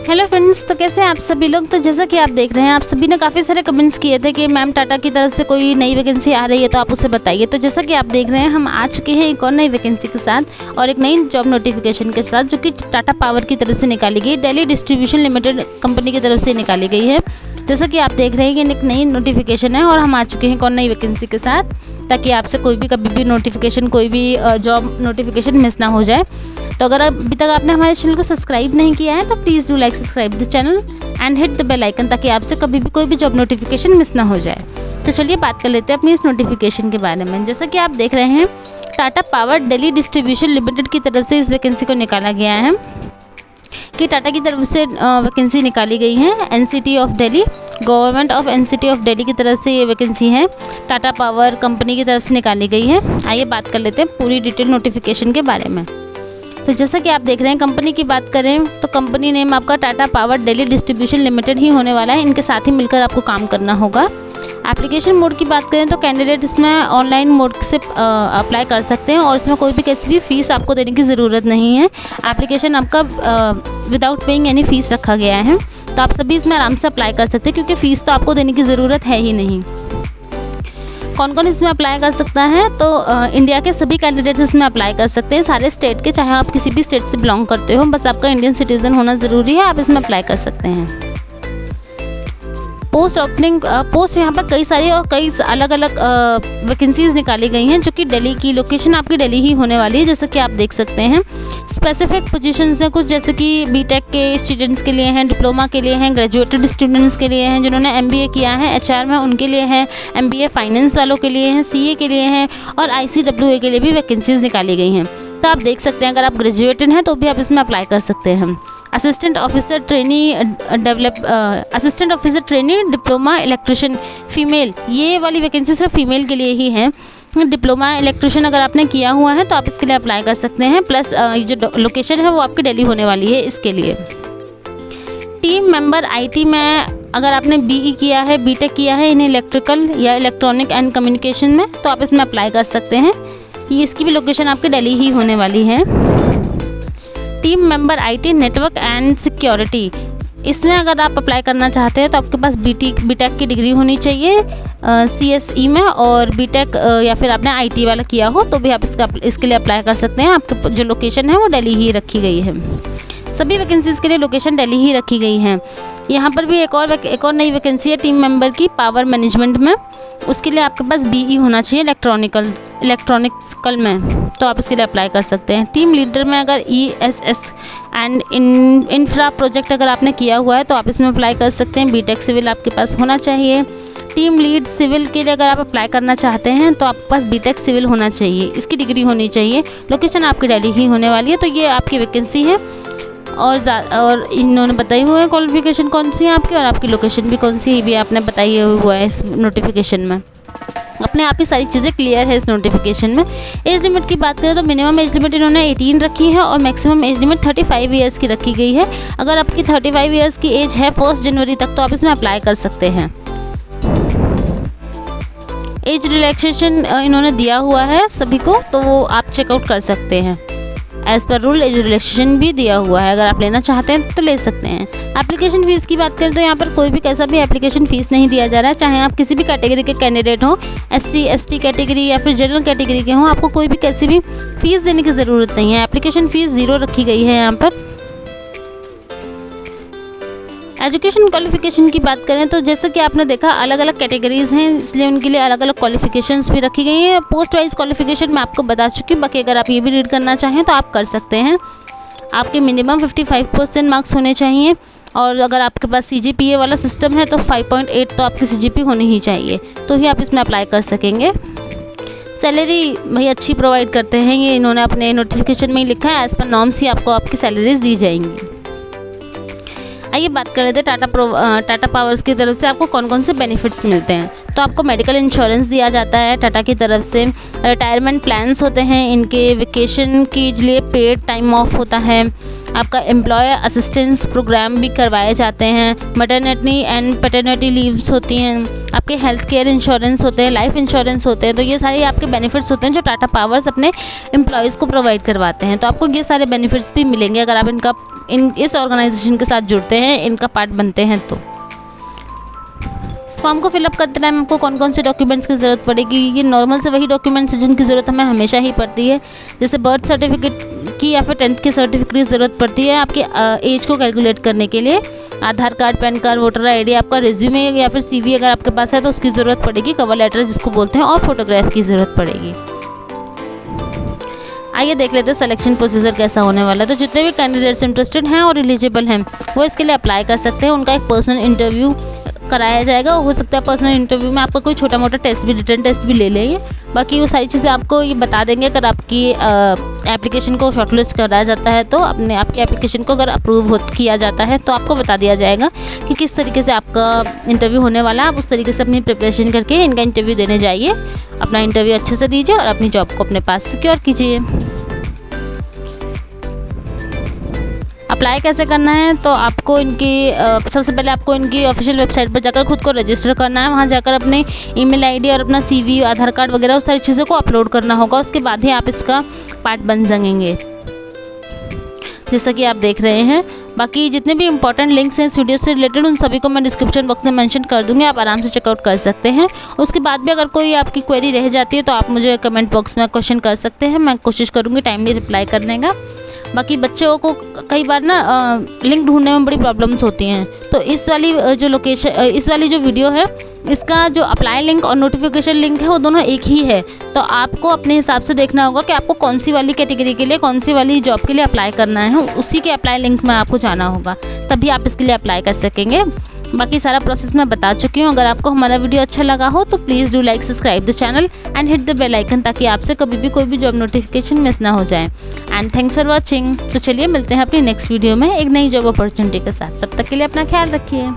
Hello friends, तो कैसे हैं आप सभी लोग। तो जैसा कि आप देख रहे हैं, आप सभी ने काफ़ी सारे कमेंट्स किए थे कि मैम टाटा की तरफ से कोई नई वैकेंसी आ रही है तो आप उसे बताइए। तो जैसा कि आप देख रहे हैं, हम आ चुके हैं एक और नई वैकेंसी के साथ और एक नई जॉब नोटिफिकेशन के साथ, जो कि टाटा पावर की तरफ से निकाली गई, दिल्ली डिस्ट्रीब्यूशन लिमिटेड कंपनी की तरफ से निकाली गई है। जैसा कि आप देख रहे हैं कि एक नई नोटिफिकेशन है और हम आ चुके हैं एक और नई वैकेंसी के साथ, ताकि आपसे कोई भी कभी भी नोटिफिकेशन, कोई भी जॉब नोटिफिकेशन मिस ना हो जाए। तो अगर अभी तक आपने हमारे चैनल को सब्सक्राइब नहीं किया है तो please do like subscribe the channel and hit the bell icon, ताकि आपसे कभी भी कोई भी जॉब नोटिफिकेशन मिस ना हो जाए। तो चलिए बात कर लेते हैं अपनी इस नोटिफिकेशन के बारे में। जैसा कि आप देख रहे हैं, Tata power Delhi distribution limited की तरफ से इस वैकेंसी को निकाला गया है कि टाटा की तरफ से वैकेंसी निकाली गई है। NCT of Delhi, government of NCT of Delhi की तरफ से ये वैकेंसी है, टाटा पावर कंपनी की तरफ से निकाली गई है। आइए बात कर लेते हैं पूरी डिटेल नोटिफिकेशन के बारे में। तो जैसा कि आप देख रहे हैं, कंपनी की बात करें तो कंपनी नेम आपका Tata power Delhi distribution limited ही होने वाला है। इनके साथ ही मिलकर आपको काम करना होगा। एप्लीकेशन मोड की बात करें तो कैंडिडेट इसमें ऑनलाइन मोड से अप्लाई कर सकते हैं और इसमें कोई भी किसी भी फीस आपको देने की ज़रूरत नहीं है। एप्लीकेशन आपका विदाउट पेइंग एनी फीस रखा गया है, तो आप सभी इसमें आराम से अप्लाई कर सकते हैं, क्योंकि फ़ीस तो आपको देने की ज़रूरत है ही नहीं। कौन कौन इसमें अप्लाई कर सकता है, तो इंडिया के सभी कैंडिडेट्स इसमें अप्लाई कर सकते हैं, सारे स्टेट के, चाहे आप किसी भी स्टेट से बिलोंग करते हो, बस आपका इंडियन सिटीज़न होना ज़रूरी है, आप इसमें अप्लाई कर सकते हैं। पोस्ट ओपनिंग, पोस्ट यहाँ पर कई सारी और कई अलग अलग वैकेंसीज़ निकाली गई हैं, जो कि दिल्ली की, लोकेशन आपकी दिल्ली ही होने वाली है, जैसे कि आप देख सकते हैं। स्पेसिफिक पोजीशंस हैं कुछ, जैसे कि बीटेक के स्टूडेंट्स के लिए हैं, डिप्लोमा के लिए हैं, ग्रेजुएटेड स्टूडेंट्स के लिए हैं, जिन्होंने एमबीए किया है एचआर में उनके लिए है, एमबीए फाइनेंस वालों के लिए हैं, सीए के लिए हैं और आईसीडब्ल्यूए के लिए भी वैकेंसीज़ निकाली गई हैं। तो आप देख सकते हैं, अगर आप ग्रेजुएटेड हैं तो भी आप इसमें अप्लाई कर सकते हैं। Assistant officer trainee assistant officer trainee diploma electrician female, ये वाली वैकेंसी सिर्फ फीमेल के लिए ही है। डिप्लोमा इलेक्ट्रिशियन अगर आपने किया हुआ है तो आप इसके लिए अप्लाई कर सकते हैं। प्लस ये जो लोकेशन है वो आपकी दिल्ली होने वाली है इसके लिए। टीम मेंबर आईटी में अगर आपने बीई किया है, बीटेक किया है इन इलेक्ट्रिकल या इलेक्ट्रॉनिक एंड कम्युनिकेशन में, तो आप इसमें अप्लाई कर सकते हैं। ये इसकी भी लोकेशन आपकी दिल्ली ही होने वाली है। Team member IT network and security, इसमें अगर आप अप्लाई करना चाहते हैं तो आपके पास बीटेक की डिग्री होनी चाहिए सीएसई में, और बीटेक या फिर आपने आईटी वाला किया हो तो भी आप इसके लिए अप्लाई कर सकते हैं। आपके जो लोकेशन है वो दिल्ली ही रखी गई है। सभी वैकेंसीज़ के लिए लोकेशन दिल्ली ही रखी गई है। यहाँ पर भी एक और नई वैकेंसी है टीम मेंबर की पावर मैनेजमेंट में, उसके लिए आपके पास बीई होना चाहिए इलेक्ट्रॉनिकल में, तो आप इसके लिए अप्लाई कर सकते हैं। टीम लीडर में अगर ईएसएस एंड इंफ्रा प्रोजेक्ट अगर आपने किया हुआ है तो आप इसमें अप्लाई कर सकते हैं। बीटेक सिविल आपके पास होना चाहिए। टीम लीड सिविल के लिए अगर आप अप्लाई करना चाहते हैं तो आपके पास बीटेक सिविल होना चाहिए, इसकी डिग्री होनी चाहिए। लोकेशन आपकी दिल्ली ही होने वाली है। तो ये आपकी वैकेंसी है और इन्होंने बताई हुई है क्वालिफिकेशन कौन सी है आपकी, और आपकी लोकेशन भी कौन सी है भी आपने बताई हुआ है इस नोटिफिकेशन में। अपने आप ही सारी चीज़ें क्लियर है इस नोटिफिकेशन में। एज लिमिट की बात करें तो मिनिमम एज लिमिट इन्होंने 18 रखी है और मैक्सिमम एज लिमिट 35 ईयर्स की रखी गई है। अगर आपकी 35 ईयर्स की एज है 1 जनवरी तक तो आप इसमें अप्लाई कर सकते हैं। एज रिलैक्सेशन इन्होंने दिया हुआ है सभी को, तो वो आप चेकआउट कर सकते हैं। As per rule age relaxation भी दिया हुआ है, अगर आप लेना चाहते हैं तो ले सकते हैं। एप्लीकेशन फ़ीस की बात करें तो यहाँ पर कोई भी कैसा भी एप्लीकेशन फ़ीस नहीं दिया जा रहा है, चाहे आप किसी भी कैटेगरी के कैंडिडेट हो, एससी एसटी कैटेगरी या फिर जनरल कैटेगरी के हों, आपको कोई भी कैसी भी फ़ीस देने की ज़रूरत नहीं है। एप्लीकेशन फ़ीस 0 रखी गई है यहाँ पर। एजुकेशन क्वालिफिकेशन की बात करें तो जैसे कि आपने देखा अलग अलग कैटेगरीज़ हैं, इसलिए उनके लिए अलग अलग क्वालिफिकेशंस भी रखी गई हैं। पोस्ट वाइज क्वालिफिकेशन मैं आपको बता चुकी हूँ, बाकी अगर आप ये भी रीड करना चाहें तो आप कर सकते हैं। आपके मिनिमम 55% मार्क्स होने चाहिए, और अगर आपके पास सीजीपीए वाला सिस्टम है तो 5.8 तो आपकी सीजीपी होनी ही चाहिए, तो ही आप इसमें अप्लाई कर सकेंगे। सैलरी भाई अच्छी प्रोवाइड करते हैं, ये इन्होंने अपने नोटिफिकेशन में ही लिखा है, एज़ पर नॉर्म्स ही आपको आपकी सैलरीज दी जाएंगी। आइए बात कर लेते हैं टाटा पावर्स की तरफ से आपको कौन कौन से बेनिफिट्स मिलते हैं। तो आपको मेडिकल इंश्योरेंस दिया जाता है टाटा की तरफ से, रिटायरमेंट प्लान्स होते हैं इनके, वेकेशन के लिए पेड टाइम ऑफ होता है, आपका एम्प्लॉय असिस्टेंस प्रोग्राम भी करवाए जाते हैं, मैटरनिटी एंड पैटर्निटी लीव्स होती हैं, आपके हेल्थ केयर इंश्योरेंस होते हैं, लाइफ इंश्योरेंस होते हैं। तो ये सारे आपके बेनिफिट्स होते हैं जो टाटा पावर्स अपने एम्प्लॉयज़ को प्रोवाइड करवाते हैं। तो आपको ये सारे बेनिफिट्स भी मिलेंगे अगर आप इनका इस ऑर्गेनाइजेशन के साथ जुड़ते हैं, इनका पार्ट बनते हैं। तो इस फॉर्म को फिलअप करते टाइम आपको कौन कौन से डॉक्यूमेंट्स की ज़रूरत पड़ेगी? ये नॉर्मल से वही डॉक्यूमेंट्स हैं जिनकी ज़रूरत हमें हमेशा ही पड़ती है, जैसे बर्थ सर्टिफिकेट की या फिर 10th के सर्टिफिकेट की ज़रूरत पड़ती है आपके एज को कैलकुलेट करने के लिए। Aadhaar card, PAN card, voter ID, आपका रिज्यूमे या फिर CV अगर आपके पास है तो उसकी ज़रूरत पड़ेगी, कवर लेटर जिसको बोलते हैं, और फोटोग्राफ की ज़रूरत पड़ेगी। आइए देख लेते हैं सिलेक्शन प्रोसीजर कैसा होने वाला है। तो जितने भी कैंडिडेट्स इंटरेस्टेड हैं और एलिजिबल हैं वो इसके लिए अप्लाई कर सकते हैं। उनका एक पर्सनल इंटरव्यू कराया जाएगा। हो सकता है पर्सनल इंटरव्यू में आपका कोई छोटा मोटा टेस्ट भी, रिटन टेस्ट भी ले लेंगे। बाकी वो सारी चीज़ें आपको ये बता देंगे अगर आपकी एप्लीकेशन को शॉर्टलिस्ट कराया जाता है तो आपकी एप्लीकेशन को अगर अप्रूव किया जाता है तो आपको बता दिया जाएगा कि किस तरीके से आपका इंटरव्यू होने वाला है। आप उस तरीके से अपनी प्रिपरेशन करके इनका इंटरव्यू देने जाइए, अपना इंटरव्यू अच्छे से दीजिए और अपनी जॉब को अपने पास सिक्योर कीजिए। अप्लाई कैसे करना है? तो आपको इनकी सबसे पहले आपको इनकी ऑफिशियल वेबसाइट पर जाकर खुद को रजिस्टर करना है। वहाँ जाकर अपने ईमेल ID और अपना CV, आधार कार्ड वगैरह उस सारी चीज़ों को अपलोड करना होगा। उसके बाद ही आप इसका पार्ट बन सकेंगे, जैसा कि आप देख रहे हैं। बाकी जितने भी इंपॉर्टेंट लिंक्स हैं इस वीडियो से रिलेटेड उन सभी को मैं डिस्क्रिप्शन बॉक्स में मेंशन कर दूँगी, आप आराम से चेकआउट कर सकते हैं। उसके बाद भी अगर कोई आपकी क्वेरी रह जाती है तो आप मुझे कमेंट बॉक्स में क्वेश्चन कर सकते हैं, मैं कोशिश करूँगी टाइमली रिप्लाई करने का। बाकी बच्चों को कई बार ना लिंक ढूंढने में बड़ी प्रॉब्लम्स होती हैं, तो इस वाली जो वीडियो है इसका जो अप्लाई लिंक और नोटिफिकेशन लिंक है वो दोनों एक ही है। तो आपको अपने हिसाब से देखना होगा कि आपको कौन सी वाली कैटेगरी के लिए, कौन सी वाली जॉब के लिए अप्लाई करना है, उसी के अप्लाई लिंक में आपको जाना होगा, तभी आप इसके लिए अप्लाई कर सकेंगे। बाकी सारा प्रोसेस मैं बता चुकी हूँ। अगर आपको हमारा वीडियो अच्छा लगा हो तो please do like, subscribe the channel and hit the bell icon, ताकि आपसे कभी भी कोई भी जॉब नोटिफिकेशन मिस ना हो जाए। And thanks for watching. तो चलिए मिलते हैं अपनी नेक्स्ट वीडियो में एक नई जॉब अपॉर्चुनिटी के साथ। तब तक के लिए अपना ख्याल रखिए।